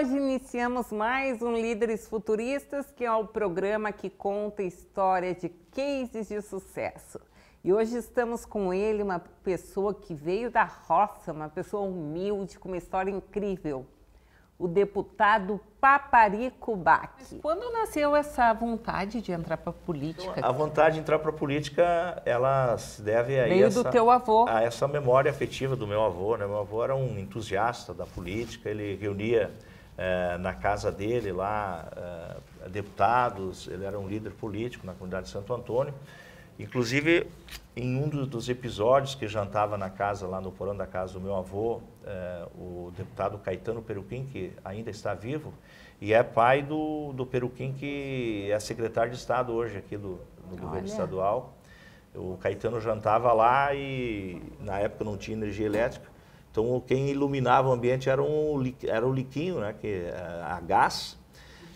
hoje iniciamos mais um Líderes Futuristas, que é o programa que conta história de cases de sucesso. E hoje estamos com ele, uma pessoa que veio da roça, uma pessoa humilde, com uma história incrível. O deputado Paparico Bach. Quando nasceu essa vontade de entrar para a política? A vontade de entrar para a política, ela se deve do teu avô. A essa memória afetiva do meu avô, né? Meu avô era um entusiasta da política, ele reunia na casa dele lá deputados, ele era um líder político na comunidade de Santo Antônio. Inclusive, em um dos episódios que jantava na casa, lá no porão da casa do meu avô, o deputado Caetano Peruquim, que ainda está vivo, e é pai do Peruquim, que é secretário de Estado hoje aqui do governo estadual. O Caetano jantava lá e na época não tinha energia elétrica, então quem iluminava o ambiente era o liquinho, né, a gás.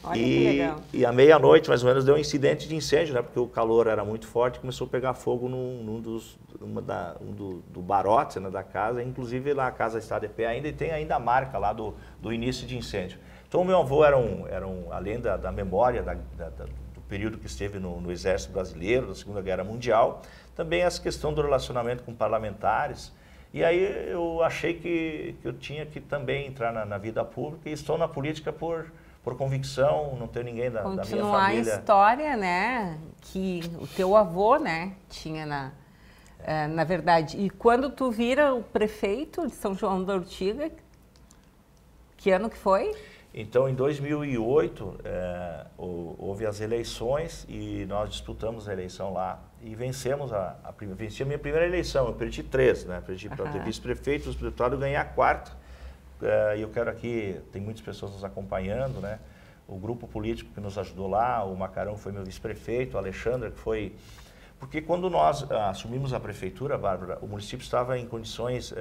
Olha que legal. E à meia-noite, mais ou menos, deu um incidente de incêndio, né? Porque o calor era muito forte e começou a pegar fogo do barote, né, da casa. Inclusive, lá a casa está de pé ainda e tem ainda a marca lá do início de incêndio. Então, o meu avô além da memória do período que esteve no Exército Brasileiro, da Segunda Guerra Mundial, também essa questão do relacionamento com parlamentares. E aí eu achei que eu tinha que também entrar na vida pública e estou na política por convicção, não tenho ninguém da minha família. Continuar a história, né, que o teu avô, né, tinha na verdade. E quando tu vira o prefeito de São João da Ortiga, que ano que foi? Então, em 2008, houve as eleições e nós disputamos a eleição lá e vencemos venci a minha primeira eleição, eu perdi 3, né, perdi para ter vice-prefeito, deputado, ganhei a 4ª. E eu quero aqui, tem muitas pessoas nos acompanhando, né? O grupo político que nos ajudou lá, o Macarão foi meu vice-prefeito, a Alexandra que foi... Porque quando nós assumimos a prefeitura, Bárbara, o município estava em condições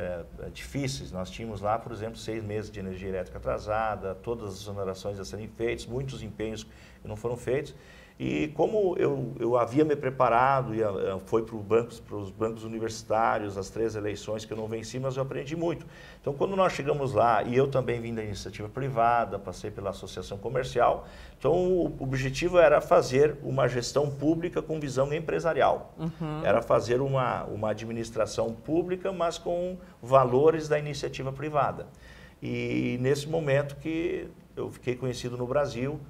difíceis. Nós tínhamos lá, por exemplo, 6 meses de energia elétrica atrasada, todas as exonerações a serem feitas, muitos empenhos que não foram feitos. E como eu havia me preparado, foi para os bancos universitários, as 3 eleições que eu não venci, mas eu aprendi muito. Então, quando nós chegamos lá, e eu também vim da iniciativa privada, passei pela associação comercial, então o objetivo era fazer uma gestão pública com visão empresarial. Era fazer uma administração pública, mas com valores da iniciativa privada. E nesse momento que eu fiquei conhecido no Brasil,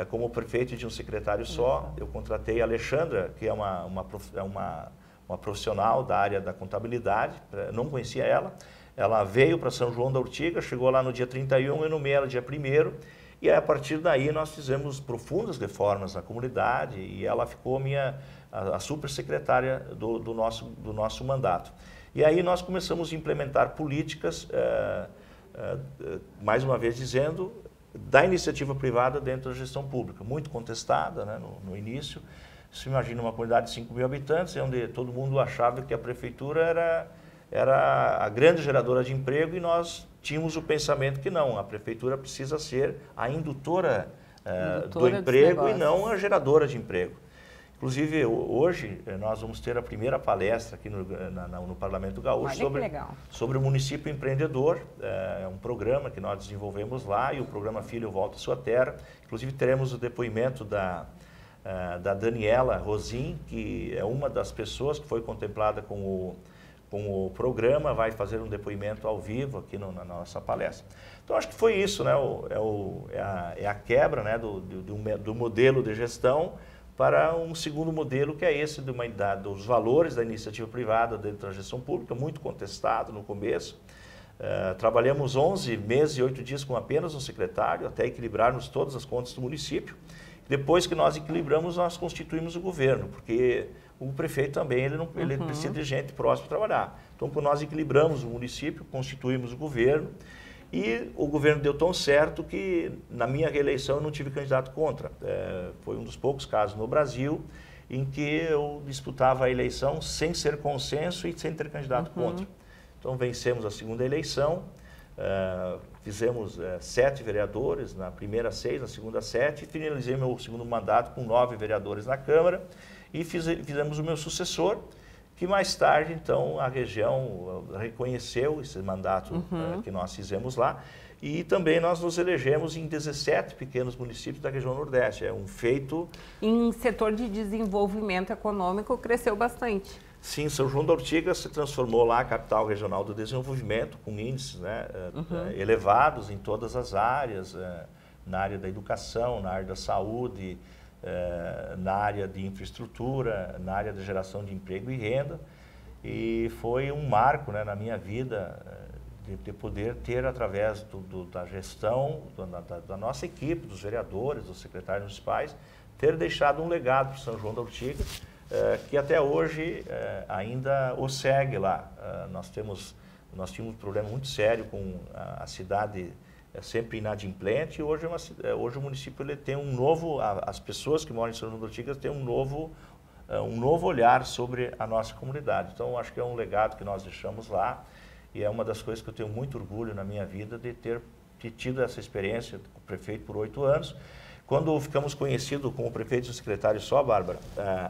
como prefeito de um secretário só, eu contratei a Alexandra, que é uma profissional da área da contabilidade, não conhecia ela. Ela veio para São João da Ortiga, chegou lá no dia 31, eu nomeei ela dia 1º, e a partir daí nós fizemos profundas reformas na comunidade e ela ficou a supersecretária do nosso mandato. E aí nós começamos a implementar políticas, mais uma vez dizendo, da iniciativa privada dentro da gestão pública, muito contestada, né, no início. Você imagina uma comunidade de 5.000 habitantes, onde todo mundo achava que a prefeitura era a grande geradora de emprego e nós tínhamos o pensamento que não, a prefeitura precisa ser a indutora do emprego e não a geradora de emprego. Inclusive, hoje, nós vamos ter a primeira palestra aqui no Parlamento Gaúcho sobre o município empreendedor. É um programa que nós desenvolvemos lá e o programa Filho Volta à Sua Terra. Inclusive, teremos o depoimento da Daniela Rosim, que é uma das pessoas que foi contemplada com o programa, vai fazer um depoimento ao vivo aqui na nossa palestra. Então, acho que foi isso, né? É a quebra, né, do modelo de gestão para um segundo modelo, que é esse dos valores da iniciativa privada dentro da gestão pública, muito contestado no começo. Trabalhamos 11 meses e 8 dias com apenas um secretário, até equilibrarmos todas as contas do município. Depois que nós equilibramos, nós constituímos o governo, porque o prefeito também ele precisa de gente próxima para trabalhar. Então, quando nós equilibramos o município, constituímos o governo, e o governo deu tão certo que, na minha reeleição, eu não tive candidato contra. Foi um dos poucos casos no Brasil em que eu disputava a eleição sem ser consenso e sem ter candidato contra. Então, vencemos a segunda eleição, fizemos 7 vereadores, na primeira 6, na segunda 7, e finalizei meu segundo mandato com 9 vereadores na Câmara e fizemos o meu sucessor, que mais tarde, então, a região reconheceu esse mandato que nós fizemos lá. E também nós nos elegemos em 17 pequenos municípios da região Nordeste. É um feito... Em setor de desenvolvimento econômico cresceu bastante. Sim, São João da Ortiga se transformou lá a capital regional do desenvolvimento, com índices, né, elevados em todas as áreas, na área da educação, na área da saúde, na área de infraestrutura, na área da geração de emprego e renda. E foi um marco, né, na minha vida de poder ter, através da gestão, da nossa equipe, dos vereadores, dos secretários municipais, ter deixado um legado para São João da Ortiga, que até hoje ainda o segue lá. Nós tínhamos um problema muito sério com a cidade sempre inadimplente, e hoje, hoje o município ele tem um novo, as pessoas que moram em São João da Ortiga têm um novo olhar sobre a nossa comunidade. Então, acho que é um legado que nós deixamos lá, e é uma das coisas que eu tenho muito orgulho na minha vida de ter tido essa experiência com o prefeito por 8 anos. Quando ficamos conhecidos como prefeito e secretário só, Bárbara,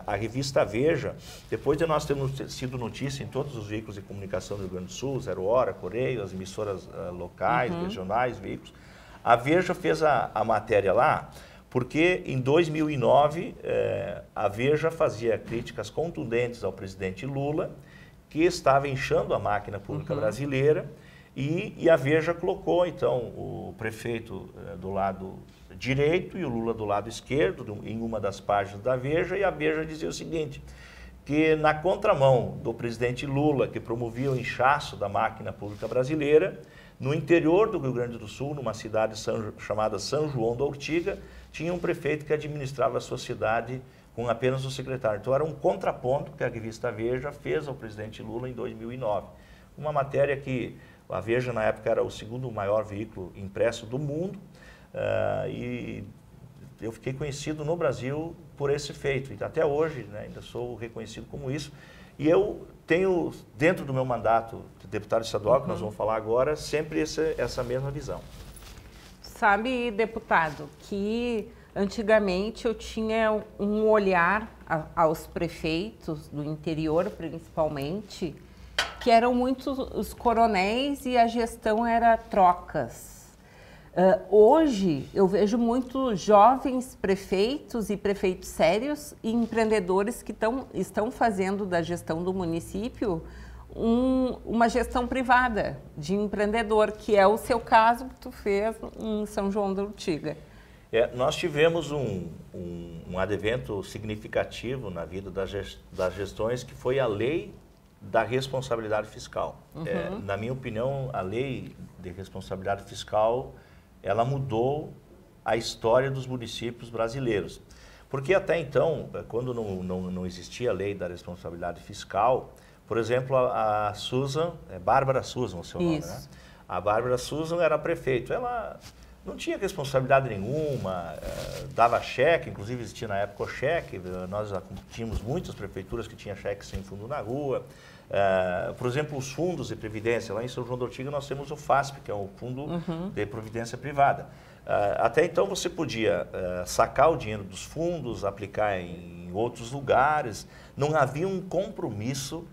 a revista Veja, depois de nós termos sido notícia em todos os veículos de comunicação do Rio Grande do Sul, Zero Hora, Correio, as emissoras locais, regionais, veículos, a Veja fez a matéria lá, porque em 2009 a Veja fazia críticas contundentes ao presidente Lula, que estava inchando a máquina pública brasileira, e a Veja colocou, então, o prefeito do lado direito e o Lula do lado esquerdo, em uma das páginas da Veja, e a Veja dizia o seguinte, que na contramão do presidente Lula, que promovia o inchaço da máquina pública brasileira, no interior do Rio Grande do Sul, numa cidade chamada São João da Ortiga, tinha um prefeito que administrava a sua cidade com apenas o secretário. Então era um contraponto que a revista Veja fez ao presidente Lula em 2009. Uma matéria que a Veja na época era o segundo maior veículo impresso do mundo, e eu fiquei conhecido no Brasil por esse feito. E até hoje, né, ainda sou reconhecido como isso. E eu tenho, dentro do meu mandato de deputado estadual, que nós vamos falar agora, sempre essa mesma visão. Sabe, deputado, que antigamente eu tinha um olhar aos prefeitos do interior, principalmente, que eram muitos os coronéis e a gestão era trocas. Hoje eu vejo muitos jovens prefeitos e prefeitos sérios e empreendedores que estão fazendo da gestão do município uma gestão privada de empreendedor, que é o seu caso que tu fez em São João da Ortiga. Nós tivemos um advento significativo na vida das gestões, que foi a lei da responsabilidade fiscal. Na minha opinião, a lei de responsabilidade fiscal, ela mudou a história dos municípios brasileiros. Porque até então, quando não existia a lei da responsabilidade fiscal, por exemplo, a Susan, Bárbara Susan, o seu nome, né? A Bárbara Susan era prefeito. Ela não tinha responsabilidade nenhuma, dava cheque, inclusive existia na época o cheque, nós tínhamos muitas prefeituras que tinham cheque sem fundo na rua. Por exemplo, os fundos de previdência, lá em São João da Ortiga nós temos o FASP, que é o Fundo de Previdência Privada. Até então você podia sacar o dinheiro dos fundos, aplicar em outros lugares, não havia um compromisso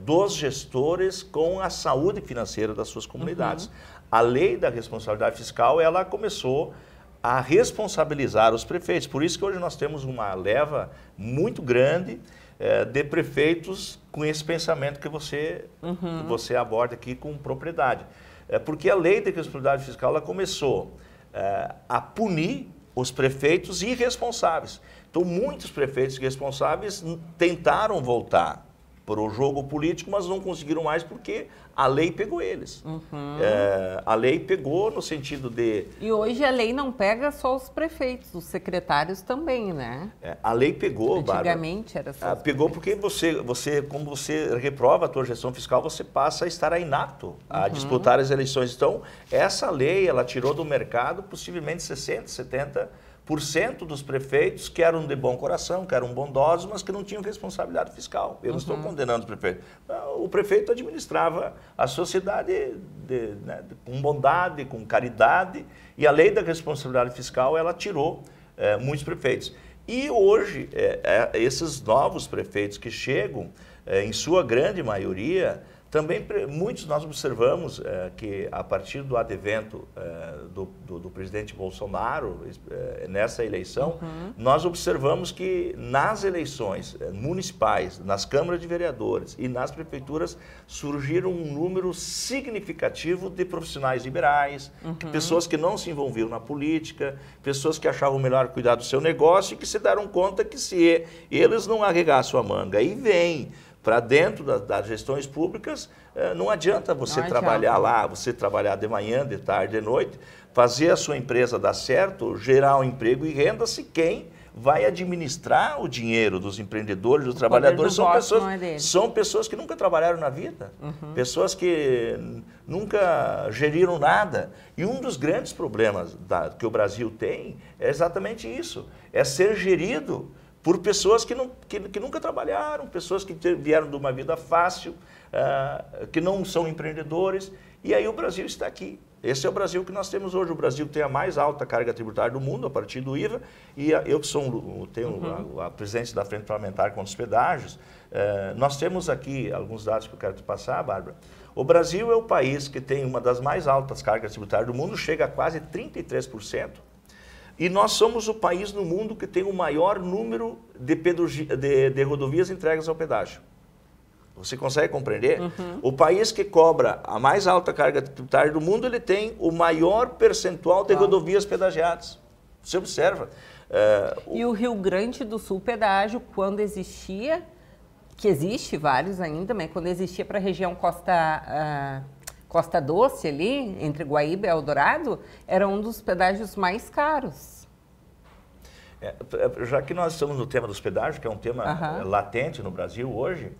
dos gestores com a saúde financeira das suas comunidades. A lei da responsabilidade fiscal, ela começou a responsabilizar os prefeitos, por isso que hoje nós temos uma leva muito grande de prefeitos com esse pensamento que você aborda aqui com propriedade. Porque a lei da responsabilidade fiscal, ela começou a punir os prefeitos irresponsáveis. Então, muitos prefeitos irresponsáveis tentaram voltar para o jogo político, mas não conseguiram mais porque a lei pegou eles. A lei pegou no sentido de... E hoje a lei não pega só os prefeitos, os secretários também, né? A lei pegou, antigamente Bárbara, era só pegou porque como você reprova a tua gestão fiscal, você passa a estar inapto a disputar as eleições. Então, essa lei, ela tirou do mercado possivelmente 60%, 70% dos prefeitos que eram de bom coração, que eram bondosos, mas que não tinham responsabilidade fiscal. Eu não estou condenando o prefeito. O prefeito administrava a sociedade com bondade, com caridade, e a lei da responsabilidade fiscal, ela tirou muitos prefeitos. E hoje, esses novos prefeitos que chegam, em sua grande maioria, Também muitos nós observamos que a partir do advento do presidente Bolsonaro nessa eleição, nós observamos que nas eleições municipais, nas câmaras de vereadores e nas prefeituras surgiram um número significativo de profissionais liberais, pessoas que não se envolviam na política, pessoas que achavam melhor cuidar do seu negócio e que se deram conta que se eles não arregaçam a manga e vêm para dentro das gestões públicas, não adianta você trabalhar lá, você trabalhar de manhã, de tarde, de noite, fazer a sua empresa dar certo, gerar um emprego e renda, se quem vai administrar o dinheiro dos empreendedores, dos trabalhadores, são pessoas que nunca trabalharam na vida, pessoas que nunca geriram nada. E um dos grandes problemas que o Brasil tem é exatamente isso, é ser gerido por pessoas que nunca trabalharam, pessoas que vieram de uma vida fácil, que não são empreendedores, e aí o Brasil está aqui. Esse é o Brasil que nós temos hoje. O Brasil tem a mais alta carga tributária do mundo, a partir do IVA, e eu que tenho a presidência da Frente Parlamentar contra os pedágios, nós temos aqui alguns dados que eu quero te passar, Bárbara. O Brasil é o país que tem uma das mais altas cargas tributárias do mundo, chega a quase 33%. E nós somos o país no mundo que tem o maior número de rodovias entregues ao pedágio. Você consegue compreender? O país que cobra a mais alta carga tributária do mundo, ele tem o maior percentual de rodovias pedagiadas. Você observa. E o Rio Grande do Sul pedágio, quando existia, que existe vários ainda, mas quando existia para a região Costa Doce ali, entre Guaíba e Eldorado, era um dos pedágios mais caros. Já que nós estamos no tema dos pedágios, que é um tema latente no Brasil hoje,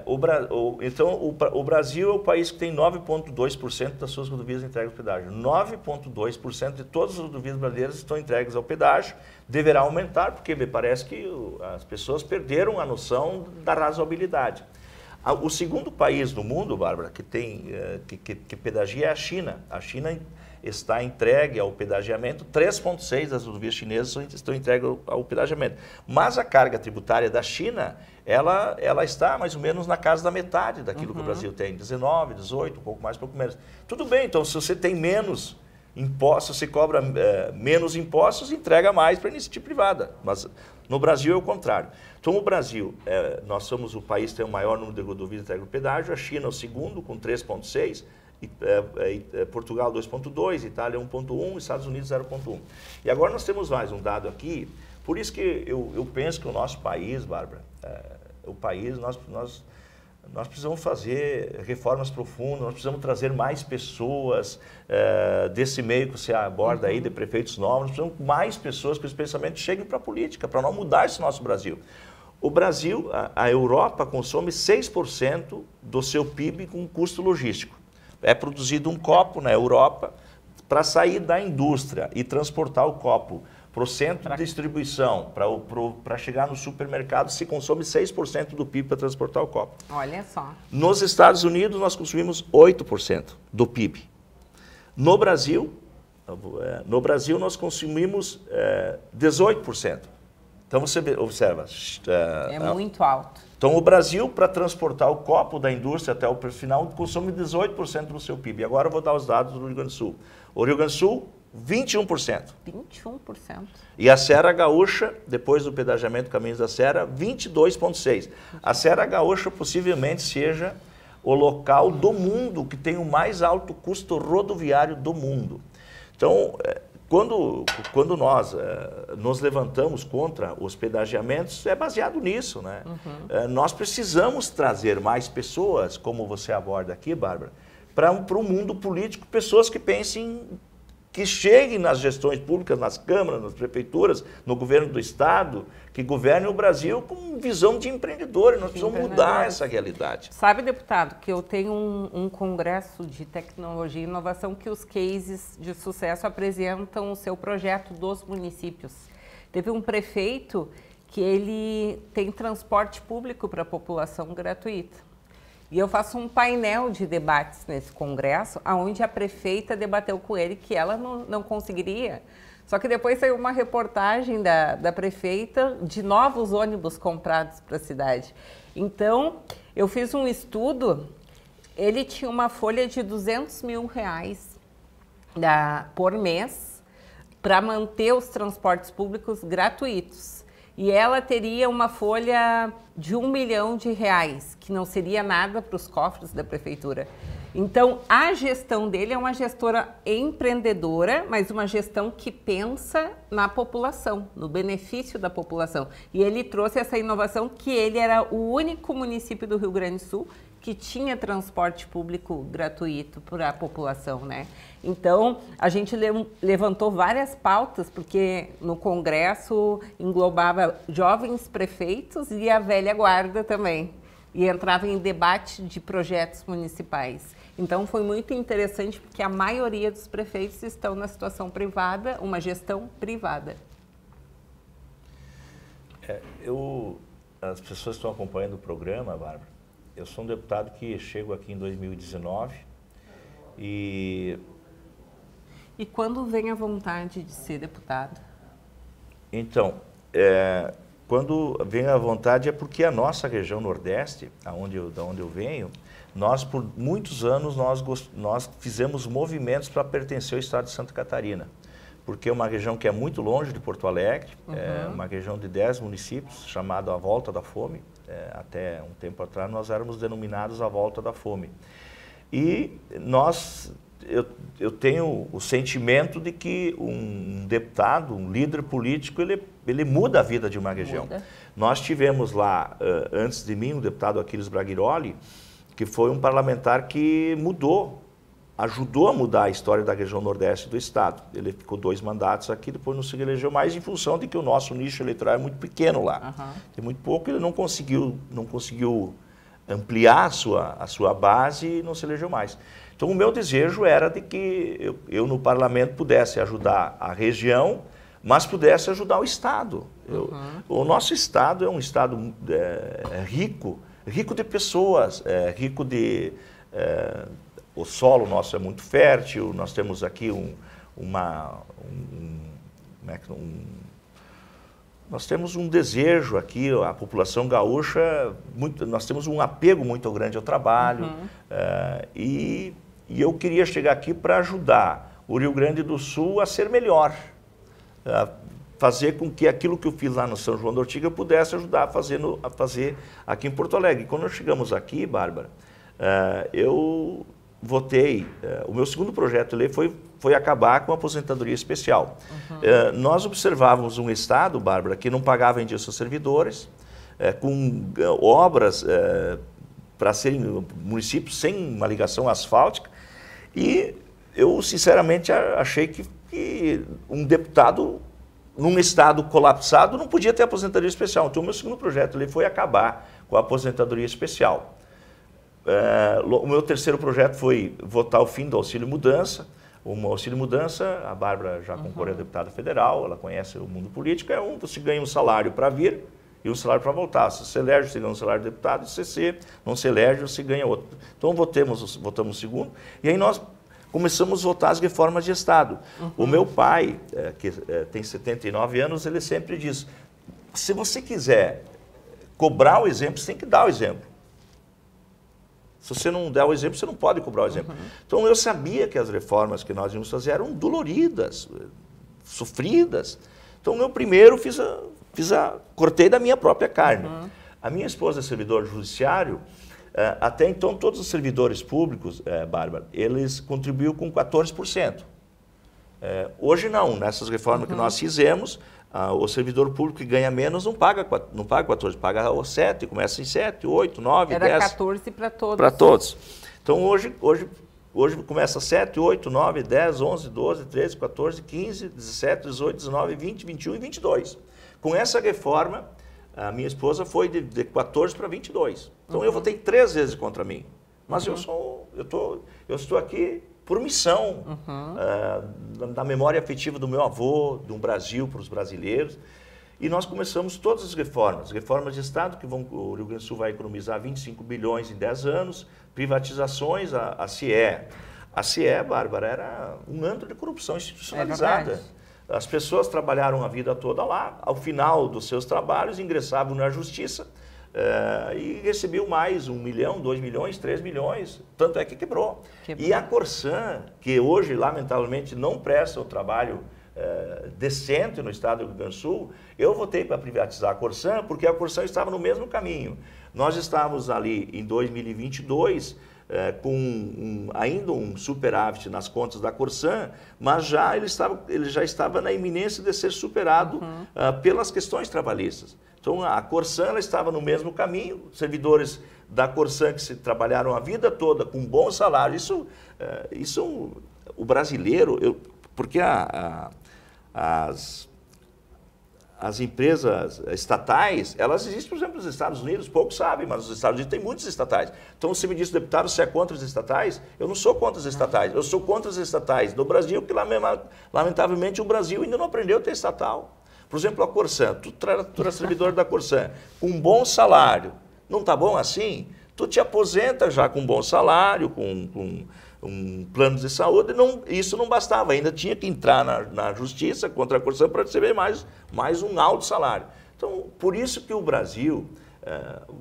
o Brasil é o país que tem 9,2% das suas rodovias entregues ao pedágio. 9,2% de todas as rodovias brasileiras estão entregues ao pedágio. Deverá aumentar, porque me parece que as pessoas perderam a noção da razoabilidade. O segundo país do mundo, Bárbara, que pedagia é a China. A China está entregue ao pedagiamento, 3,6% das rodovias chinesas estão entregues ao pedagiamento. Mas a carga tributária da China, ela está mais ou menos na casa da metade daquilo que o Brasil tem, 19%, 18%, um pouco mais, um pouco menos. Tudo bem, então se você tem menos impostos, você cobra menos impostos, entrega mais para a iniciativa privada. Mas no Brasil é o contrário. Então, o Brasil, nós somos o país que tem o maior número de rodovias entregues ao pedágio, a China é o segundo, com 3,6%, Portugal 2,2%, Itália 1,1%, Estados Unidos 0,1%. E agora nós temos mais um dado aqui, por isso que eu penso que o nosso país, Bárbara, nós precisamos fazer reformas profundas, nós precisamos trazer mais pessoas desse meio que você aborda aí, de prefeitos novos, nós precisamos mais pessoas que os pensamentos cheguem para a política, para não mudar esse nosso Brasil. O Brasil, a Europa consome 6% do seu PIB com custo logístico. É produzido um copo na Europa para sair da indústria e transportar o copo para o centro de distribuição, para chegar no supermercado, se consome 6% do PIB para transportar o copo. Olha só. Nos Estados Unidos, nós consumimos 8% do PIB. No Brasil, nós consumimos 18%. Então, você observa. É muito alto. Então, o Brasil, para transportar o copo da indústria até o final, consome 18% do seu PIB. Agora eu vou dar os dados do Rio Grande do Sul. O Rio Grande do Sul, 21%. 21%. E a Serra Gaúcha, depois do pedagiamento Caminhos da Serra, 22,6%. A Serra Gaúcha possivelmente seja o local do mundo que tem o mais alto custo rodoviário do mundo. Então, quando nós nos levantamos contra os pedagiamentos, é baseado nisso, né? Nós precisamos trazer mais pessoas, como você aborda aqui, Bárbara, para o mundo político, pessoas que pensem, que cheguem nas gestões públicas, nas câmaras, nas prefeituras, no governo do Estado, que governem o Brasil com visão de empreendedores. Nós precisamos mudar essa realidade. Sabe, deputado, que eu tenho um congresso de tecnologia e inovação que os cases de sucesso apresentam o seu projeto dos municípios. Teve um prefeito que ele tem transporte público para a população gratuito. E eu faço um painel de debates nesse congresso, onde a prefeita debateu com ele que ela não conseguiria. Só que depois saiu uma reportagem da prefeita de novos ônibus comprados para a cidade. Então, eu fiz um estudo Ele tinha uma folha de R$200 mil por mês para manter os transportes públicos gratuitos. E ela teria uma folha de R$1 milhão, que não seria nada para os cofres da prefeitura. Então, a gestão dele é uma gestora empreendedora, mas uma gestão que pensa na população, no benefício da população. E ele trouxe essa inovação que ele era o único município do Rio Grande do Sul que tinha transporte público gratuito para a população, né? Então, a gente levantou várias pautas, porque no Congresso englobava jovens prefeitos e a velha guarda também. E entrava em debate de projetos municipais. Então, foi muito interessante, porque a maioria dos prefeitos estão na situação privada, uma gestão privada. As pessoas que estão acompanhando o programa, Bárbara, eu sou um deputado que chego aqui em 2019 e quando vem a vontade de ser deputado? Então, quando vem a vontade é porque a nossa região Nordeste, da onde eu venho, nós por muitos anos nós fizemos movimentos para pertencer ao estado de Santa Catarina. Porque é uma região que é muito longe de Porto Alegre, é uma região de 10 municípios, chamada a Volta da Fome. Até um tempo atrás nós éramos denominados a Volta da Fome. E eu tenho o sentimento de que um deputado, um líder político, ele muda a vida de uma região. Nós tivemos lá, antes de mim, o deputado Aquiles Braguiroli, que foi um parlamentar que ajudou a mudar a história da região Nordeste do estado. Ele ficou 2 mandatos aqui, depois não se elegeu mais, em função de que o nosso nicho eleitoral é muito pequeno lá. Tem muito pouco, ele não conseguiu ampliar a sua base e não se elegeu mais. Então, o meu desejo era de que eu no parlamento pudesse ajudar a região, mas pudesse ajudar o estado. O nosso estado é um estado rico de pessoas, rico de... o solo nosso é muito fértil, nós temos aqui nós temos um desejo aqui, a população gaúcha, nós temos um apego muito grande ao trabalho, e eu queria chegar aqui para ajudar o Rio Grande do Sul a ser melhor, a fazer com que aquilo que eu fiz lá no São João da Ortiga eu pudesse ajudar a fazer aqui em Porto Alegre. E quando nós chegamos aqui, Bárbara, eu votei, o meu segundo projeto de lei foi acabar com a aposentadoria especial. Nós observávamos um estado, Bárbara, que não pagava em dia seus servidores, com obras para serem municípios sem uma ligação asfáltica, e eu sinceramente achei que um deputado num estado colapsado não podia ter aposentadoria especial. Então o meu segundo projeto de lei foi acabar com a aposentadoria especial. O meu terceiro projeto foi votar o fim do auxílio mudança. O auxílio mudança, a Bárbara já concorreu a deputada federal, ela conhece o mundo político, você ganha um salário para vir e um salário para voltar. Se você elege, você ganha um salário de deputado, se você não se elege, você ganha outro. Então votamos o segundo, e aí nós começamos a votar as reformas de Estado. O meu pai, que tem 79 anos, ele sempre diz, se você quiser cobrar o exemplo, você tem que dar o exemplo. Se você não der o exemplo, você não pode cobrar o exemplo. Então, eu sabia que as reformas que nós íamos fazer eram doloridas, sofridas. Então, eu primeiro cortei da minha própria carne. A minha esposa é servidora judiciário. Até então, todos os servidores públicos, Bárbara, eles contribuíam com 14%. Hoje não, nessas reformas que nós fizemos, o servidor público que ganha menos não paga 14, paga 7, começa em 7, 8, 9, 10. Era 14 para todos. Para todos. Então hoje começa 7, 8, 9, 10, 11, 12, 13, 14, 15, 17, 18, 19, 20, 21 e 22. Com essa reforma, a minha esposa foi de 14 para 22. Então eu votei 3 vezes contra mim. Mas eu estou aqui por missão, da memória afetiva do meu avô, do Brasil para os brasileiros. E nós começamos todas as reformas de Estado, que o Rio Grande do Sul vai economizar 25 bilhões em 10 anos, privatizações, a CIE. A CIE, Bárbara, era um antro de corrupção institucionalizada. As pessoas trabalharam a vida toda lá, ao final dos seus trabalhos, ingressavam na justiça, e recebeu mais 1 milhão, 2 milhões, 3 milhões, tanto é que quebrou. E a Corsan, que hoje, lamentavelmente, não presta o trabalho decente no estado do Rio Grande do Sul, eu votei para privatizar a Corsan, porque a Corsan estava no mesmo caminho. Nós estávamos ali em 2022 com ainda um superávit nas contas da Corsan, mas ele já estava na iminência de ser superado pelas questões trabalhistas. Então a Corsan ela estava no mesmo caminho, servidores da Corsan que se trabalharam a vida toda com bom salário. Isso o brasileiro, porque as empresas estatais, elas existem, por exemplo, nos Estados Unidos, poucos sabem, mas os Estados Unidos têm muitos estatais. Então, se me diz, deputado, se é contra os estatais, eu não sou contra os estatais, eu sou contra os estatais do Brasil, que lamentavelmente o Brasil ainda não aprendeu a ter estatal. Por exemplo, a Corsan, tu era servidor da Corsan, com um bom salário, não está bom assim? Tu te aposenta já com um bom salário, com um plano de saúde, isso não bastava, ainda tinha que entrar na justiça contra a Corsan para receber mais um alto salário. Então, por isso que o Brasil,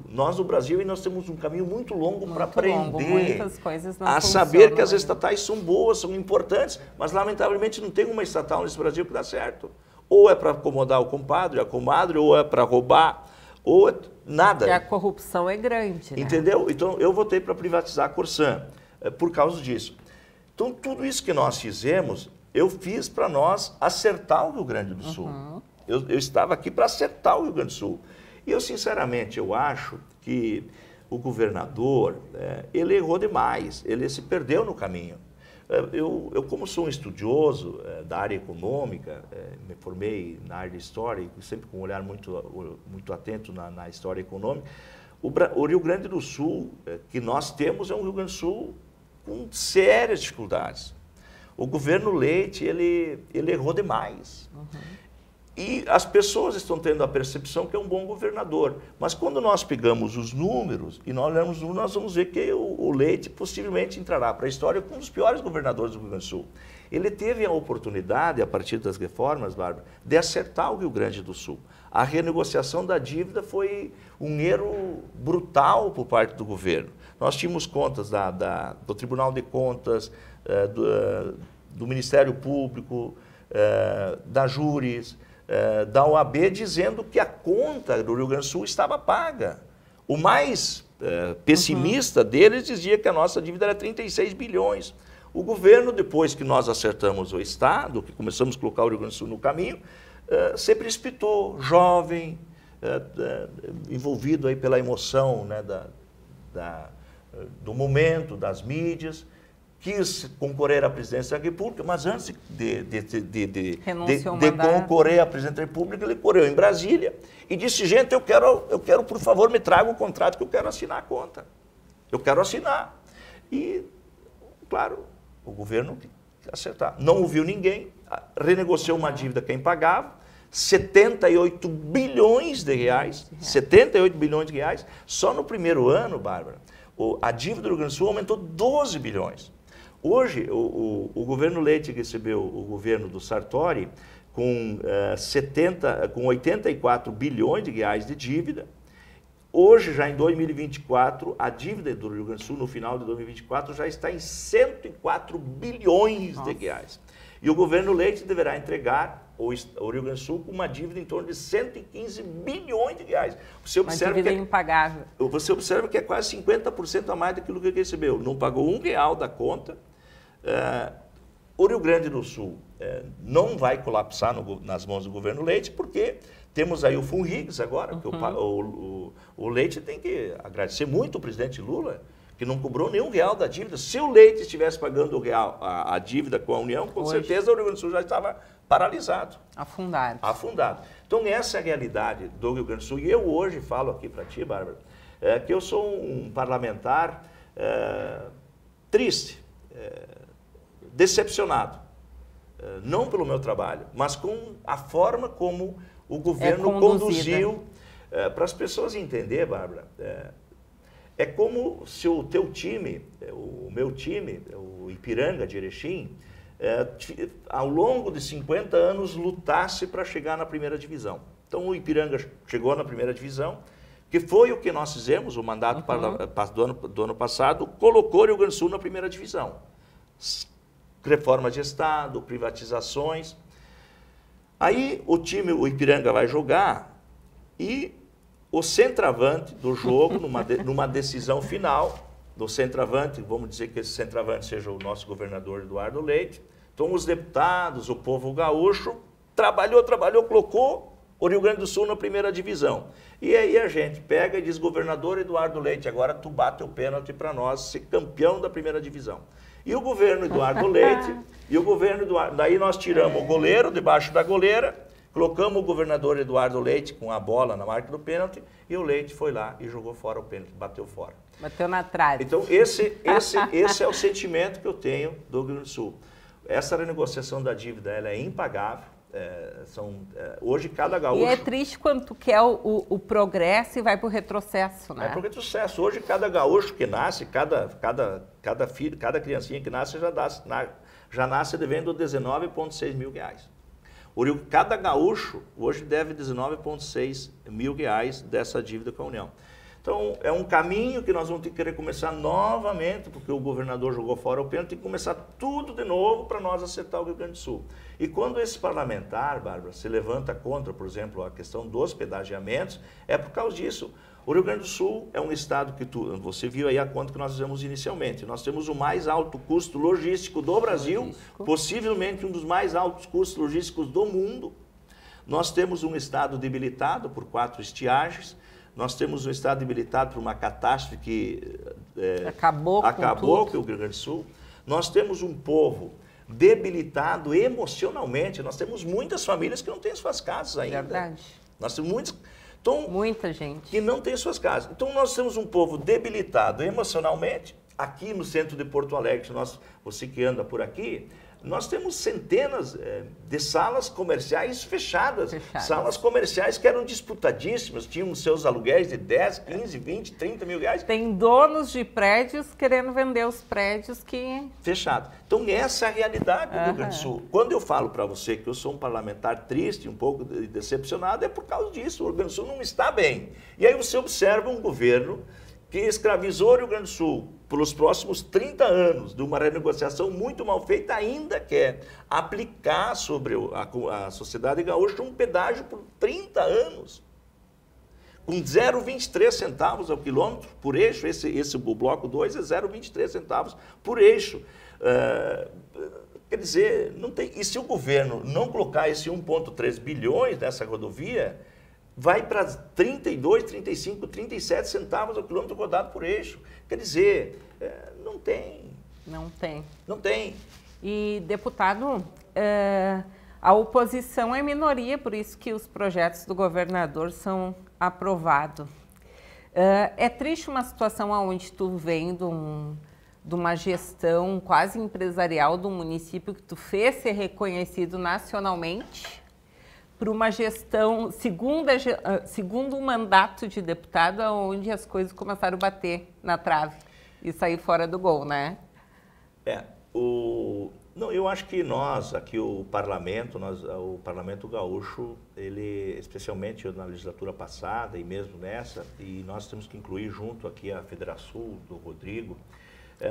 nós no Brasil nós temos um caminho muito longo para aprender a saber que as estatais são boas, são importantes, mas lamentavelmente não tem uma estatal nesse Brasil que dá certo. Ou é para acomodar o compadre, a comadre, ou é para roubar, ou é nada. Porque a corrupção é grande, né? Entendeu? Então, eu votei para privatizar a Corsan. Por causa disso. Então, tudo isso que nós fizemos, eu fiz para nós acertar o Rio Grande do Sul. Eu estava aqui para acertar o Rio Grande do Sul. E eu, sinceramente, eu acho que o governador, ele errou demais, ele se perdeu no caminho. Eu como sou um estudioso da área econômica, me formei na área de história, sempre com um olhar muito atento na história econômica, o Rio Grande do Sul que nós temos é um Rio Grande do Sul com sérias dificuldades. O governo Leite, ele errou demais. E as pessoas estão tendo a percepção que é um bom governador. Mas quando nós pegamos os números e nós olhamos os números, nós vamos ver que o Leite possivelmente entrará para a história como um dos piores governadores do Rio Grande do Sul. Ele teve a oportunidade, a partir das reformas, Bárbara, de acertar o Rio Grande do Sul. A renegociação da dívida foi um erro brutal por parte do governo. Nós tínhamos contas do Tribunal de Contas, do Ministério Público, da Júris, da OAB, dizendo que a conta do Rio Grande do Sul estava paga. O mais pessimista deles dizia que a nossa dívida era 36 bilhões. O governo, depois que nós acertamos o Estado, que começamos a colocar o Rio Grande do Sul no caminho, se precipitou, jovem, envolvido aí pela emoção, né, do momento, das mídias, quis concorrer à presidência da República, mas antes de concorrer à presidência da República, ele correu em Brasília e disse, gente, eu quero, por favor, me traga o contrato que eu quero assinar a conta. Eu quero assinar. E, claro, o governo acertar. Não ouviu ninguém, renegociou uma dívida que é impagável, 78 bilhões de reais, 78 bilhões de reais, só no primeiro ano, Bárbara, a dívida do Rio Grande do Sul aumentou 12 bilhões. Hoje, o governo Leite recebeu o governo do Sartori com 84 bilhões de reais de dívida. Hoje, já em 2024, a dívida do Rio Grande do Sul, no final de 2024, já está em 104 bilhões de reais. E o governo Leite deverá entregar o Rio Grande do Sul com uma dívida em torno de 115 bilhões de reais. Uma dívida impagável. Você observa que é quase 50% a mais daquilo que ele recebeu. Não pagou R$1 da conta. O Rio Grande do Sul não vai colapsar nas mãos do governo Leite, porque temos aí o FUNRIGS agora, que o Leite tem que agradecer muito o presidente Lula, que não cobrou nenhum real da dívida. Se o Leite estivesse pagando a dívida com a União, com certeza o Rio Grande do Sul já estava paralisado. Afundado. Então, essa é a realidade do Rio Grande do Sul. E eu hoje falo aqui para ti, Bárbara, que eu sou um parlamentar triste, decepcionado. Não pelo meu trabalho, mas com a forma como o governo conduziu. Para as pessoas entenderem, Bárbara, é como se o teu time, o meu time, o Ipiranga de Erechim, ao longo de 50 anos lutasse para chegar na primeira divisão. Então o Ipiranga chegou na primeira divisão, que foi o que nós fizemos, o mandato do ano passado, colocou o Rio Grande do Sul na primeira divisão. Reformas de Estado, privatizações. Aí o Ipiranga vai jogar e o centroavante do jogo, numa decisão final, do centroavante, vamos dizer que esse centroavante seja o nosso governador Eduardo Leite, então os deputados, o povo gaúcho, trabalhou, colocou o Rio Grande do Sul na primeira divisão. E aí a gente pega e diz, governador Eduardo Leite, agora tu bate o pênalti para nós ser campeão da primeira divisão. E o governo Eduardo Leite, daí nós tiramos o goleiro debaixo da goleira, colocamos o governador Eduardo Leite com a bola na marca do pênalti e o Leite foi lá e jogou fora o pênalti, bateu fora. Bateu na trave. Então esse é o sentimento que eu tenho do Rio Grande do Sul. Essa renegociação da dívida ela é impagável. Hoje cada gaúcho... E é triste quando tu quer o progresso e vai para o retrocesso, né? É para o retrocesso. Hoje cada gaúcho que nasce, cada filho, cada criancinha que nasce já nasce devendo 19,6 mil reais. Cada gaúcho hoje deve 19,6 mil reais dessa dívida com a União. Então, é um caminho que nós vamos ter que recomeçar novamente, porque o governador jogou fora o pênalti, tem que começar tudo de novo para nós acertar o Rio Grande do Sul. E quando esse parlamentar, Bárbara, se levanta contra, por exemplo, a questão dos pedagiamentos, é por causa disso. O Rio Grande do Sul é um estado que você viu aí a conta que nós fizemos inicialmente. Nós temos o mais alto custo logístico do Brasil, possivelmente um dos mais altos custos logísticos do mundo. Nós temos um estado debilitado por 4 estiagens. Nós temos um estado debilitado por uma catástrofe que acabou com o Rio Grande do Sul. Nós temos um povo debilitado emocionalmente. Nós temos muitas famílias que não têm suas casas ainda. Verdade. Nós temos muita gente que não tem suas casas. Então nós temos um povo debilitado emocionalmente. Aqui no centro de Porto Alegre, você que anda por aqui, nós temos centenas de salas comerciais fechadas. Salas comerciais que eram disputadíssimas, tinham seus aluguéis de 10, 15, 20, 30 mil reais. Tem donos de prédios querendo vender os prédios que... Fechado. Então essa é a realidade do Rio Grande do Sul. Quando eu falo para você que eu sou um parlamentar triste, um pouco decepcionado, é por causa disso. O Rio Grande do Sul não está bem. E aí você observa um governo que escravizou o Rio Grande do Sul pelos próximos 30 anos, de uma renegociação muito mal feita, ainda quer aplicar sobre a sociedade gaúcha um pedágio por 30 anos, com 0,23 centavos ao quilômetro por eixo. Esse bloco 2 é 0,23 centavos por eixo. Quer dizer, não tem. E se o governo não colocar esse 1,3 bilhões nessa rodovia, vai para 32, 35, 37 centavos ao quilômetro rodado por eixo. Quer dizer, não tem. Não tem. Não tem. E, deputado, a oposição é minoria, por isso que os projetos do governador são aprovados. É triste uma situação onde tu vem de uma gestão quase empresarial do município que tu fez ser reconhecido nacionalmente, para uma gestão, segundo um mandato de deputado, onde as coisas começaram a bater na trave e sair fora do gol, né? Não, eu acho que nós, aqui o Parlamento Gaúcho, ele, especialmente na legislatura passada e mesmo nessa, e nós temos que incluir junto aqui a Federação do Rodrigo,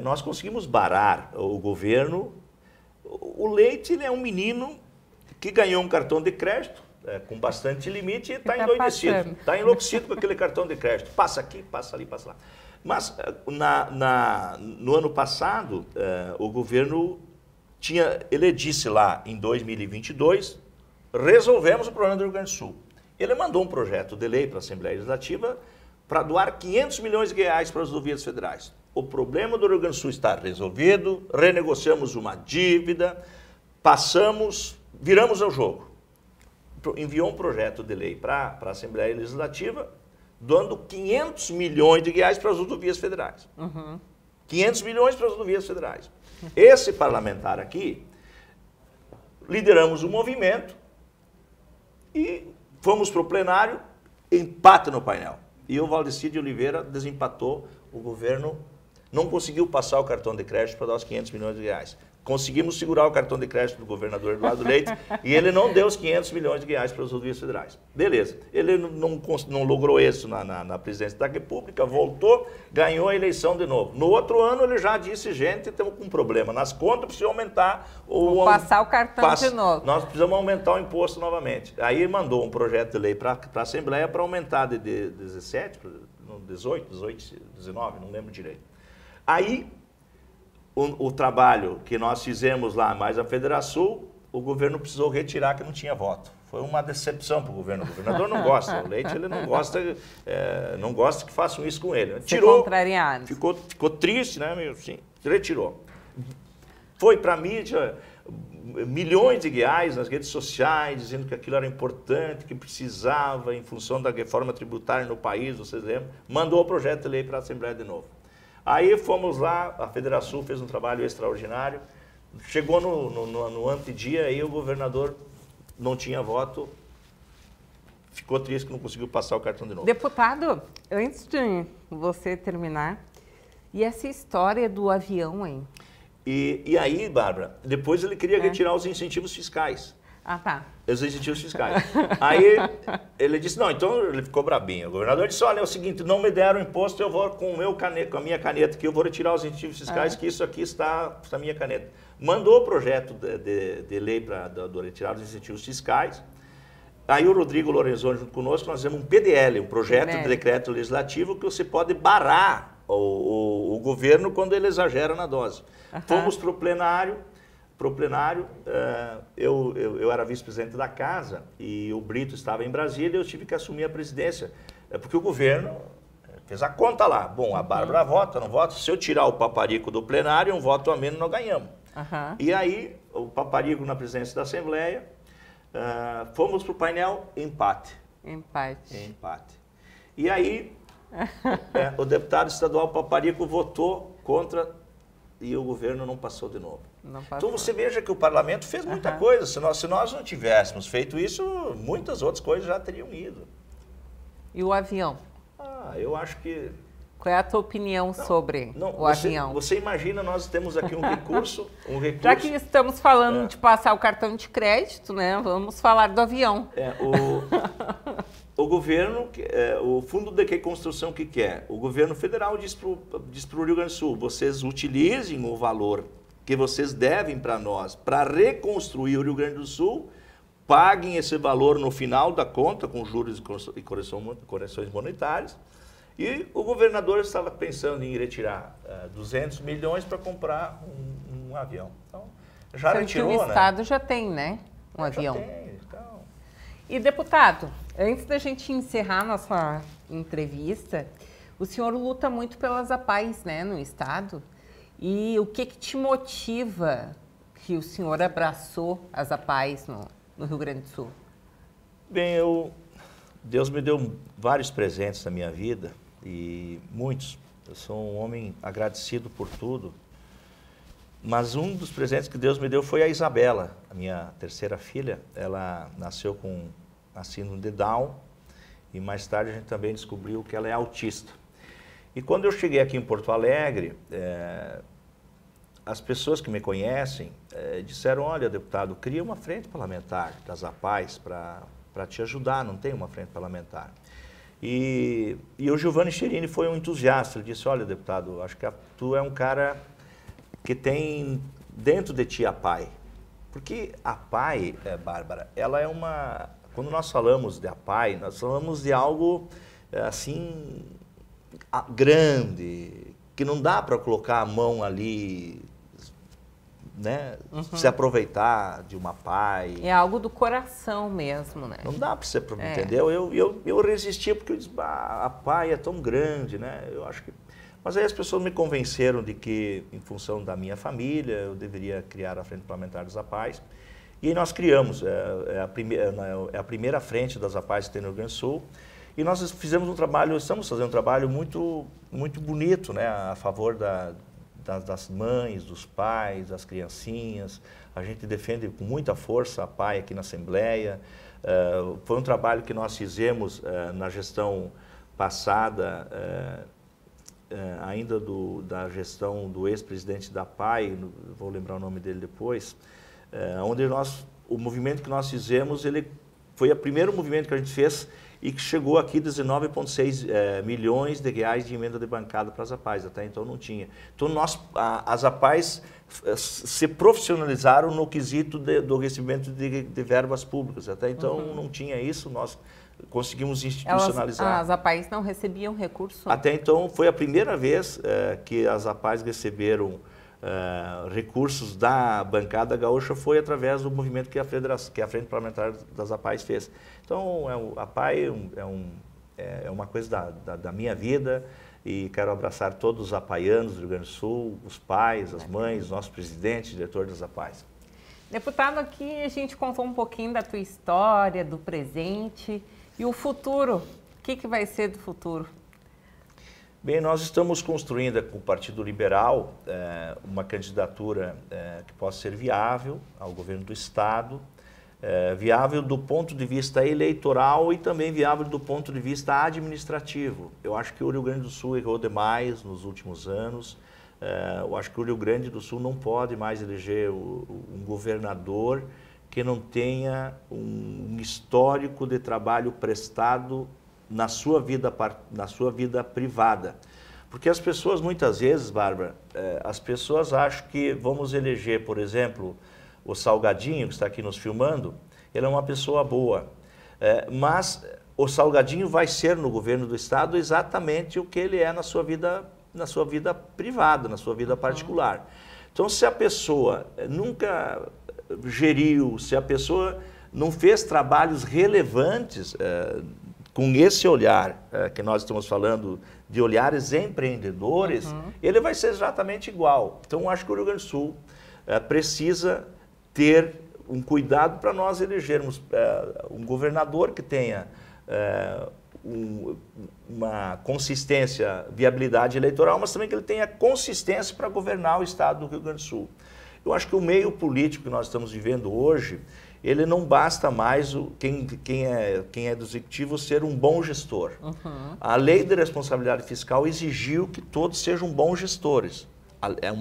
nós conseguimos barar o governo. O Leite, ele é um menino que ganhou um cartão de crédito com bastante limite e está endoidecido. Está enlouquecido com aquele cartão de crédito. Passa aqui, passa ali, passa lá. Mas no ano passado, o governo ele disse lá em 2022, resolvemos o problema do Rio Grande do Sul. Ele mandou um projeto de lei para a Assembleia Legislativa para doar 500 milhões de reais para as rodovias federais. O problema do Rio Grande do Sul está resolvido, renegociamos uma dívida, viramos ao jogo. Enviou um projeto de lei para a Assembleia Legislativa, dando 500 milhões de reais para as rodovias federais. 500 milhões para as rodovias federais. Esse parlamentar aqui, lideramos o movimento e fomos para o plenário, empate no painel. E o Valdeci de Oliveira desempatou, o governo não conseguiu passar o cartão de crédito para dar os 500 milhões de reais. conseguimos segurar o cartão de crédito do governador Eduardo Leite e ele não deu os 500 milhões de reais para as rodovias federais. Beleza, ele não logrou isso na presidência da República, voltou, ganhou a eleição de novo. No outro ano ele já disse, gente, estamos com um problema nas contas, precisa aumentar Vou passar o cartão de novo. Nós precisamos aumentar o imposto novamente. Aí ele mandou um projeto de lei para a Assembleia para aumentar de 17 para 18, 19, não lembro direito. Aí o trabalho que nós fizemos lá, mais a Federação, o governo precisou retirar que não tinha voto. Foi uma decepção para o governo. O governador não gosta, o Leite ele não gosta que façam isso com ele. Tirou, ficou triste, né? Sim, retirou. Foi para a mídia, milhões de reais nas redes sociais, dizendo que aquilo era importante, que precisava, em função da reforma tributária no país, vocês lembram? Mandou o projeto de lei para a Assembleia de novo. Aí fomos lá, a Federação fez um trabalho extraordinário, chegou no antedia, aí o governador não tinha voto, ficou triste que não conseguiu passar o cartão de novo. Deputado, antes de você terminar, e essa história do avião, hein? E aí, Bárbara, depois ele queria retirar os incentivos fiscais. Ah, tá. Os incentivos fiscais. Aí ele disse, não, então ele ficou brabinho. O governador disse, olha, é o seguinte, não me deram imposto, eu vou com a minha caneta aqui, eu vou retirar os incentivos fiscais, que isso aqui está na minha caneta. Mandou o projeto de lei para retirar os incentivos fiscais. Aí o Rodrigo Lorenzoni junto conosco, nós fizemos um PDL, um projeto de decreto legislativo que você pode barrar o governo quando ele exagera na dose. Fomos para o plenário, eu era vice-presidente da casa e o Brito estava em Brasília e eu tive que assumir a presidência, porque o governo fez a conta lá. Bom, a Bárbara vota, não vota, se eu tirar o Paparico do plenário, um voto a menos nós ganhamos. E aí, o Paparico na presidência da Assembleia, fomos para o painel, empate. E aí, o deputado estadual Paparico votou contra e o governo não passou de novo. Então você veja que o parlamento fez muita coisa. Se nós não tivéssemos feito isso, muitas outras coisas já teriam ido. E o avião? Eu acho que... Qual é a tua opinião sobre o avião? Você imagina, nós temos aqui um recurso... Já que estamos falando de passar o cartão de crédito, né? Vamos falar do avião. O governo, o Fundo de Reconstrução que quer? O governo federal diz para o Rio Grande do Sul, vocês utilizem o valor que vocês devem para nós para reconstruir o Rio Grande do Sul, paguem esse valor no final da conta, com juros e correções monetárias, e o governador estava pensando em retirar 200 milhões para comprar um avião. Então, já retirou, o Estado já tem, né? Um avião. Já tem, então... E, deputado, antes da gente encerrar nossa entrevista, o senhor luta muito pelas APAES, né, no Estado. E o que te motiva que o senhor abraçou as APAES no Rio Grande do Sul? Bem, Deus me deu vários presentes na minha vida, e muitos. Eu sou um homem agradecido por tudo. Mas um dos presentes que Deus me deu foi a Isabela, a minha terceira filha. Ela nasceu com a síndrome de Down e mais tarde a gente também descobriu que ela é autista. E quando eu cheguei aqui em Porto Alegre, as pessoas que me conhecem disseram, olha, deputado, cria uma frente parlamentar das APAES para te ajudar, não tem uma frente parlamentar. E o Giovanni Cherini foi um entusiasta, ele disse, olha, deputado, acho que tu é um cara que tem dentro de ti a APAE. Porque a APAE, Bárbara, ela é uma... Quando nós falamos de APAE, nós falamos de algo, assim, grande, que não dá para colocar a mão ali, né? Se aproveitar de uma APAE. É algo do coração mesmo, né? Não dá para você, entendeu? Eu resistia porque eu disse, a APAE é tão grande, né? Eu acho que... Mas aí as pessoas me convenceram de que, em função da minha família, eu deveria criar a Frente Parlamentar das APAES. E aí nós criamos, é a primeira frente das APAES que tem no Rio Grande do Sul. E nós fizemos um trabalho, estamos fazendo um trabalho muito, muito bonito, né, a favor das mães, dos pais, das criancinhas. A gente defende com muita força a APAE aqui na Assembleia. Foi um trabalho que nós fizemos na gestão passada, ainda da gestão do ex-presidente da APAI, vou lembrar o nome dele depois, onde o movimento que nós fizemos, ele foi o primeiro movimento que a gente fez e que chegou aqui 19,6 milhões de reais de emenda de bancada para as APAIs, até então não tinha. Então as APAIs se profissionalizaram no quesito do recebimento de verbas públicas, até então não tinha isso, nós conseguimos institucionalizar. As APAIs não recebiam recurso? Até então foi a primeira vez que as APAIs receberam recursos da bancada gaúcha, foi através do movimento que a Frente Parlamentar das APAIs fez. Então, a APAI é uma coisa da minha vida e quero abraçar todos os apaianos do Rio Grande do Sul, os pais, as mães, nosso presidente, diretor das APAIs. Deputado, aqui a gente contou um pouquinho da tua história, do presente e o futuro. O que vai ser do futuro? Bem, nós estamos construindo com o Partido Liberal uma candidatura que possa ser viável ao governo do Estado, viável do ponto de vista eleitoral e também viável do ponto de vista administrativo. Eu acho que o Rio Grande do Sul errou demais nos últimos anos. Eu acho que o Rio Grande do Sul não pode mais eleger um governador que não tenha um histórico de trabalho prestado na sua vida privada. Porque as pessoas, muitas vezes, Bárbara, as pessoas acham que vamos eleger, por exemplo, o Salgadinho, que está aqui nos filmando, ele é uma pessoa boa. Mas o Salgadinho vai ser no governo do Estado exatamente o que ele é na sua vida privada, na sua vida particular. Então, se a pessoa nunca geriu, se a pessoa não fez trabalhos relevantes com esse olhar que nós estamos falando, de olhares empreendedores, ele vai ser exatamente igual. Então, acho que o Rio Grande do Sul precisa ter um cuidado para nós elegermos um governador que tenha uma consistência, viabilidade eleitoral, mas também que ele tenha consistência para governar o estado do Rio Grande do Sul. Eu acho que o meio político que nós estamos vivendo hoje, ele não basta mais quem é do executivo ser um bom gestor. A lei de responsabilidade fiscal exigiu que todos sejam bons gestores.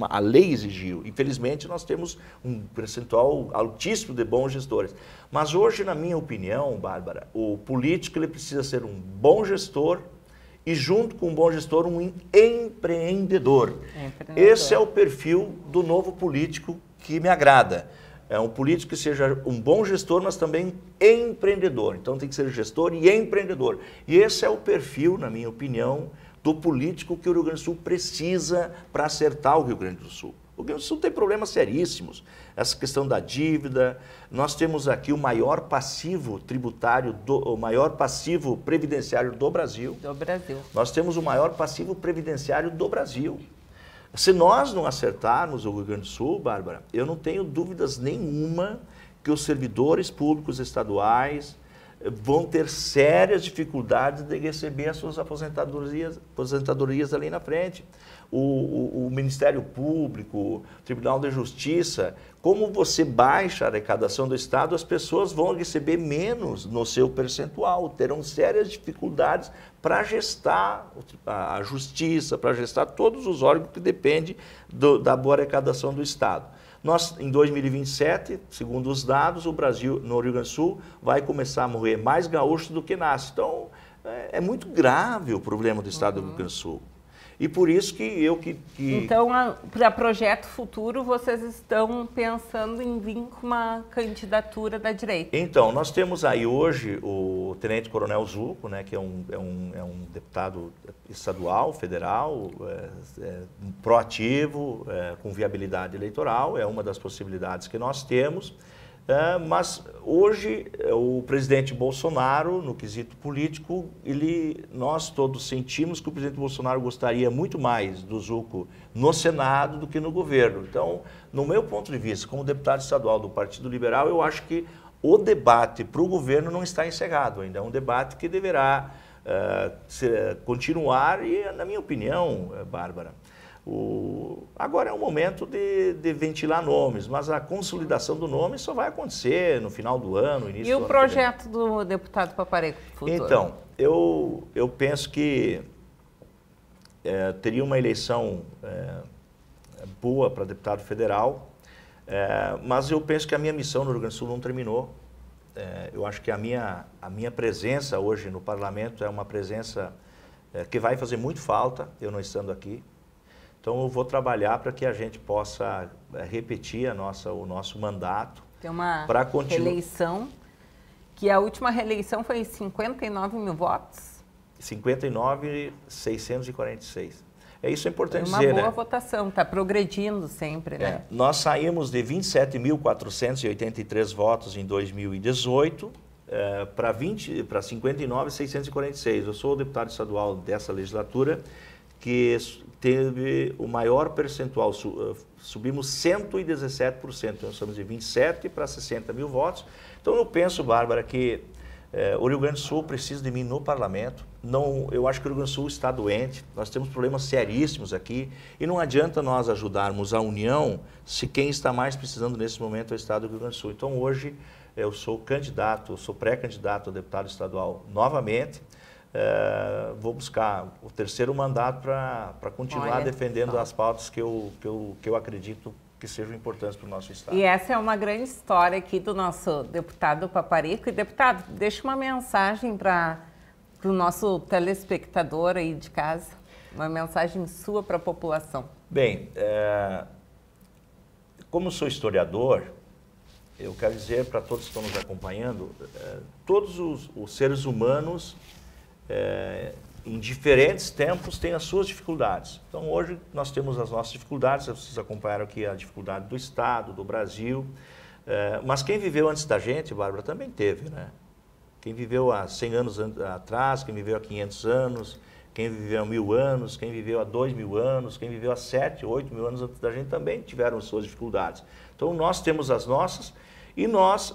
A lei exigiu. Infelizmente, nós temos um percentual altíssimo de bons gestores. Mas hoje, na minha opinião, Bárbara, o político ele precisa ser um bom gestor e, junto com um bom gestor, um empreendedor. Esse é o perfil do novo político que me agrada. É um político que seja um bom gestor, mas também empreendedor. Então, tem que ser gestor e empreendedor. E esse é o perfil, na minha opinião, do político que o Rio Grande do Sul precisa para acertar o Rio Grande do Sul. O Rio Grande do Sul tem problemas seríssimos. Essa questão da dívida, nós temos aqui o maior passivo tributário, o maior passivo previdenciário do Brasil. Nós temos o maior passivo previdenciário do Brasil. Se nós não acertarmos o Rio Grande do Sul, Bárbara, eu não tenho dúvidas nenhuma que os servidores públicos estaduais vão ter sérias dificuldades de receber as suas aposentadorias ali na frente. O Ministério Público, o Tribunal de Justiça, como você baixa a arrecadação do Estado, as pessoas vão receber menos no seu percentual, terão sérias dificuldades para gestar a Justiça, para gestar todos os órgãos que dependem da boa arrecadação do Estado. Nós, em 2027, segundo os dados, o Brasil, no Rio Grande do Sul, vai começar a morrer mais gaúchos do que nasce. Então, é muito grave o problema do Estado do Rio Grande do Sul. E por isso que Então, para projeto futuro, vocês estão pensando em vir com uma candidatura da direita? Então, nós temos aí hoje o Tenente Coronel Zuco, né, que é um deputado estadual, federal, proativo, com viabilidade eleitoral, é uma das possibilidades que nós temos. Mas hoje o presidente Bolsonaro, no quesito político, nós todos sentimos que o presidente Bolsonaro gostaria muito mais do Zuco no Senado do que no governo. Então, no meu ponto de vista, como deputado estadual do Partido Liberal, eu acho que o debate para o governo não está encerrado ainda. É um debate que deverá continuar e, na minha opinião, Bárbara, agora é o momento de ventilar nomes, mas a consolidação do nome só vai acontecer no final do ano, início do ano. E o projeto do deputado Papareco futuro? Então, eu penso que teria uma eleição boa para deputado federal, mas eu penso que a minha missão no Rio Grande do Sul não terminou. Eu acho que a minha presença hoje no parlamento é uma presença que vai fazer muito falta, eu não estando aqui. Então eu vou trabalhar para que a gente possa repetir o nosso mandato. Tem uma reeleição, que a última reeleição foi 59 mil votos. 59.646. Isso é importante dizer, né? Uma boa votação, está progredindo sempre, né? Nós saímos de 27.483 votos em 2018 para 59.646. Eu sou o deputado estadual dessa legislatura que teve o maior percentual, subimos 117%, nós somos de 27 para 60 mil votos. Então eu penso, Bárbara, que o Rio Grande do Sul precisa de mim no parlamento. Eu acho que o Rio Grande do Sul está doente, nós temos problemas seríssimos aqui e não adianta nós ajudarmos a União se quem está mais precisando nesse momento é o Estado do Rio Grande do Sul. Então hoje eu sou pré-candidato a deputado estadual novamente. Vou buscar o terceiro mandato para continuar defendendo as pautas que eu acredito que sejam importantes para o nosso Estado. E essa é uma grande história aqui do nosso deputado Paparico. E, deputado, deixa uma mensagem para o nosso telespectador aí de casa, uma mensagem sua para a população. Bem, como sou historiador, eu quero dizer para todos que estão nos acompanhando, todos os seres humanos, em diferentes tempos, têm as suas dificuldades. Então, hoje, nós temos as nossas dificuldades, vocês acompanharam aqui a dificuldade do Estado, do Brasil, mas quem viveu antes da gente, Bárbara, também teve, né? Quem viveu há 100 anos atrás, quem viveu há 500 anos, quem viveu há 1000 anos, quem viveu há 2000 anos, quem viveu há 7, 8 mil anos antes da gente também tiveram as suas dificuldades. Então, nós temos as nossas. E nós,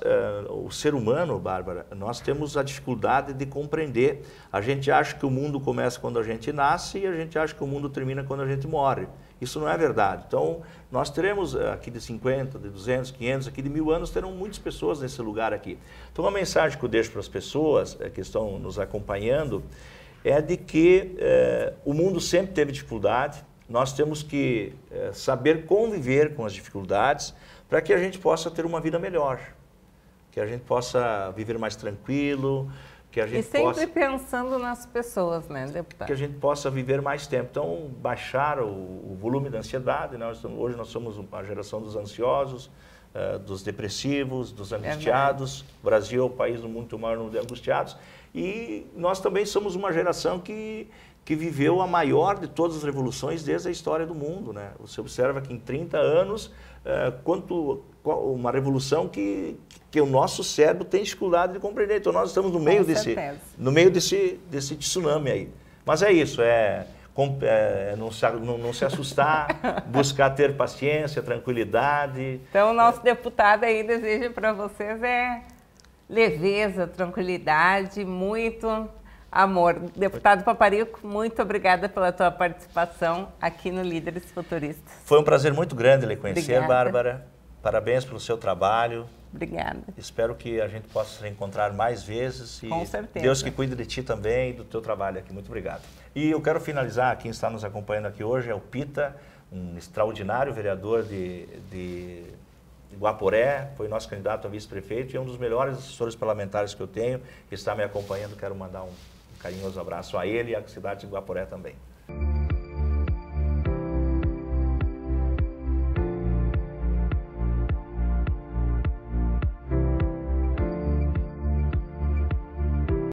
o ser humano, Bárbara, nós temos a dificuldade de compreender. A gente acha que o mundo começa quando a gente nasce e a gente acha que o mundo termina quando a gente morre. Isso não é verdade. Então, nós teremos aqui de 50, de 200, 500, aqui de 1000 anos, terão muitas pessoas nesse lugar aqui. Então, a mensagem que eu deixo para as pessoas que estão nos acompanhando é de que o mundo sempre teve dificuldade. Nós temos que saber conviver com as dificuldades para que a gente possa ter uma vida melhor, que a gente possa viver mais tranquilo, que a gente sempre pensando nas pessoas, né, deputado? Que a gente possa viver mais tempo. Então, baixar o volume da ansiedade, né? Hoje nós somos a geração dos ansiosos, dos depressivos, dos angustiados. O Brasil é o país do muito maior número de angustiados. E nós também somos uma geração que viveu a maior de todas as revoluções desde a história do mundo, né? Você observa que em 30 anos, uma revolução que o nosso cérebro tem dificuldade de compreender. Então nós estamos no meio desse tsunami aí. Mas é isso, não se assustar, buscar ter paciência, tranquilidade. Então o nosso deputado aí deseja para vocês leveza, tranquilidade, muito amor. Deputado Paparico, muito obrigada pela tua participação aqui no Líderes Futuristas. Foi um prazer muito grande lhe conhecer, Bárbara. Parabéns pelo seu trabalho. Obrigada. Espero que a gente possa se reencontrar mais vezes. E com certeza. Deus que cuide de ti também e do teu trabalho aqui. Muito obrigado. E eu quero finalizar, quem está nos acompanhando aqui hoje é o Pita, um extraordinário vereador de Guaporé, foi nosso candidato a vice-prefeito e é um dos melhores assessores parlamentares que eu tenho, que está me acompanhando. Quero mandar um carinhoso abraço a ele e à cidade de Guaporé também.